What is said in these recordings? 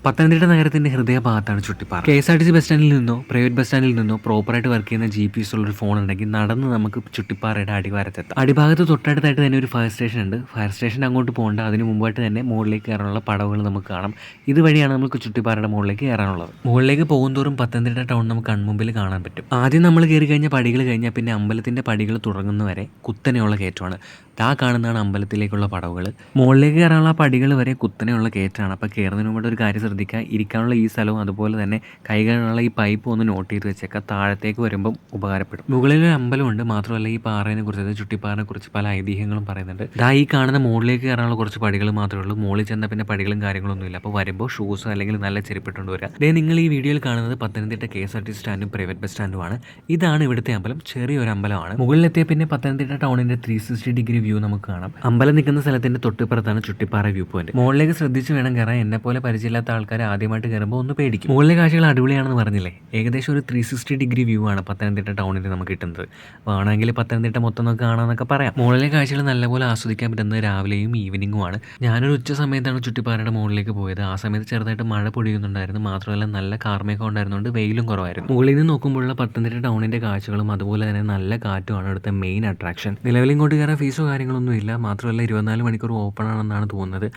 പത്തനംതിട്ട നഗരത്തിന്റെ ഹൃദയഭാഗത്താണ് Chuttippara. KSRTC bus സ്റ്റാൻഡിൽ നിന്നോ പ്രൈവറ്റ് ബസ് സ്റ്റാൻഡിൽ നിന്നോ പ്രോപ്പറായിട്ട് വർക്ക് ചെയ്യുന്ന GPS ഉള്ളൊരു ഫോൺ ഉണ്ടെങ്കിൽ നടന്ന് നമുക്ക് ചുട്ടിപ്പാറയുടെ അടിവാരത്തെത്താം. അടിഭാഗത്ത് തൊട്ടടുത്തായിട്ട് തന്നെ ഒരു ഫയർ സ്റ്റേഷൻ ഉണ്ട്. ഫയർ സ്റ്റേഷൻ അങ്ങോട്ട് പോകേണ്ട, അതിന് മുമ്പായിട്ട് തന്നെ മുകളിലേക്ക് കയറാനുള്ള പടവുകൾ നമുക്ക് കാണാം. ഇതുവഴിയാണ് നമുക്ക് ചുട്ടിപ്പാറയുടെ മുകളിലേക്ക് കയറാനുള്ളത്. മുകളിലേക്ക് പോകുന്തോറും പത്തനംതിട്ട ടൗൺ നമുക്ക് കൺമുമ്പിൽ കാണാൻ പറ്റും. ആദ്യം നമ്മൾ കയറി കഴിഞ്ഞ പടികൾ കഴിഞ്ഞാൽ പിന്നെ അമ്പലത്തിന്റെ പടികൾ തുടങ്ങുന്നവരെ കുത്തനെയുള്ള കയറ്റമാണ്. കാണുന്നതാണ് അമ്പലത്തിലേക്കുള്ള പടവുകൾ. മുകളിലേക്ക് കയറാനുള്ള പടികൾ വരെ കുത്തനെയുള്ള കയറ്റമാണ്. അപ്പോൾ കയറുന്നതിന് മുമ്പ് ഒരു കാര്യം ശ്രദ്ധിക്കുക, ഇരിക്കാനുള്ള ഈ സ്ഥലവും അതുപോലെ തന്നെ കൈ കഴുകാനുള്ള ഈ പൈപ്പ് ഒന്ന് നോട്ട് ചെയ്ത് വെച്ചേക്കാം. താഴത്തേക്ക് വരുമ്പം ഉപകാരപ്പെടും. മുകളിലൊരു അമ്പലമുണ്ട്. മാത്രമല്ല ഈ പാറയെ കുറിച്ച്, ചുട്ടിപ്പാറയെ കുറിച്ച് പല ഐതിഹ്യങ്ങളും പറയുന്നുണ്ട്. ഈ കാണുന്ന മുകളിലേക്ക് കയറാനുള്ള കുറച്ച് പടികൾ മാത്രമേ ഉള്ളൂ. മുകളിൽ ചെന്നാൽ പിന്നെ പടികളും കാര്യങ്ങളൊന്നും ഇല്ല. അപ്പോൾ വരുമ്പോൾ ഷൂസ് അല്ലെങ്കിൽ നല്ല ചെരുപ്പിട്ടുകൊണ്ട് വരിക. നിങ്ങൾ ഈ വീഡിയോയിൽ കാണുന്നത് പത്തനംതിട്ട KSRTC സ്റ്റാൻഡും പ്രൈവറ്റ് ബസ് സ്റ്റാൻഡുമാണ്. ഇതാണ് ഇവിടുത്തെ അമ്പലം. ചെറിയൊരു അമ്പലമാണ്. മുകളിലെത്തിയ പിന്നെ പത്തനംതിട്ട ടൗണിന്റെ 360 ഡിഗ്രി വ്യൂ നമുക്ക് കാണാം. അമ്പലം നിൽക്കുന്ന സ്ഥലത്തിന്റെ തൊട്ടിപ്പുറത്താണ് ചുട്ടിപ്പാറ വ്യൂ പോയിന്റ്. മുകളിലേക്ക് ശ്രദ്ധിച്ച് വേണം കയറാൻ. എന്നെ പോലെ പരിചയമില്ലാത്ത ആൾക്കാർ ആദ്യമായിട്ട് കയറുമ്പോൾ ഒന്ന് പേടിക്കും. മുകളിലെ കാഴ്ചകൾ അടിപൊളിയാണെന്ന് പറഞ്ഞില്ലേ. ഏകദേശം ഒരു 360 ഡിഗ്രി വ്യൂ ആണ് പത്തനംതിട്ട ടൗണിൽ നമുക്ക് കിട്ടുന്നത്. വേണമെങ്കിൽ പത്തനംതിട്ട മൊത്തം നമുക്ക് കാണാമെന്നൊക്കെ പറയാം. മുകളിലെ കാഴ്ചകൾ നല്ലപോലെ ആസ്വദിക്കാൻ പറ്റുന്നത് രാവിലെയും ഈവനിങ്ങുമാണ്. ഞാനൊരു ഉച്ച സമയത്താണ് ചുട്ടിപ്പാറയുടെ മുകളിലേക്ക് പോയത്. ആ സമയത്ത് ചെറുതായിട്ട് മഴ പൊടിയുന്നുണ്ടായിരുന്നു. മാത്രമല്ല നല്ല കാർമേഘം ഉണ്ടായിരുന്നുകൊണ്ട് വെയിലും കുറവായിരുന്നു. മുകളിൽ നിന്ന് നോക്കുമ്പോഴുള്ള പത്തനംതിട്ട ടൗണിന്റെ കാഴ്ചകളും അതുപോലെ തന്നെ നല്ല കാറ്റുമാണ് ഇവിടുത്തെ മെയിൻ അട്രാക്ഷൻ. നിലവിൽ ഇങ്ങോട്ട് കയറാൻ ഫീസോ കാര്യങ്ങളൊന്നും ഇല്ല. മാത്രമല്ല 24 മണിക്കൂർ ഓപ്പൺ ആണെന്നാണ് തോന്നുന്നത്.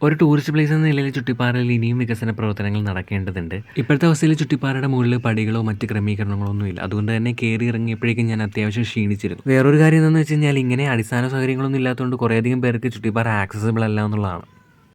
ഒരു ടൂറിസ്റ്റ് പ്ലേസ് എന്ന നിലയിൽ ചുട്ടിപ്പാറയിൽ ഇനിയും വികസന പ്രവർത്തനങ്ങൾ നടക്കേണ്ടതുണ്ട്. ഇപ്പോഴത്തെ അവസ്ഥയിൽ ചുട്ടിപ്പാറയുടെ മുകളിൽ പടികളോ മറ്റ് ക്രമീകരണങ്ങളോ ഒന്നുമില്ല. അതുകൊണ്ട് തന്നെ കയറി ഇറങ്ങിയപ്പോഴേക്കും ഞാൻ അത്യാവശ്യം ക്ഷീണിച്ചിരുന്നു. വേറൊരു കാര്യം എന്താണെന്ന് വെച്ച് കഴിഞ്ഞാൽ ഇങ്ങനെ അടിസ്ഥാന സൗകര്യങ്ങളൊന്നും ഇല്ലാത്തതുകൊണ്ട് കുറേയധികം പേർക്ക് ചുട്ടിപ്പാറ ആക്സസിബിൾ അല്ല എന്നുള്ളതാണ്.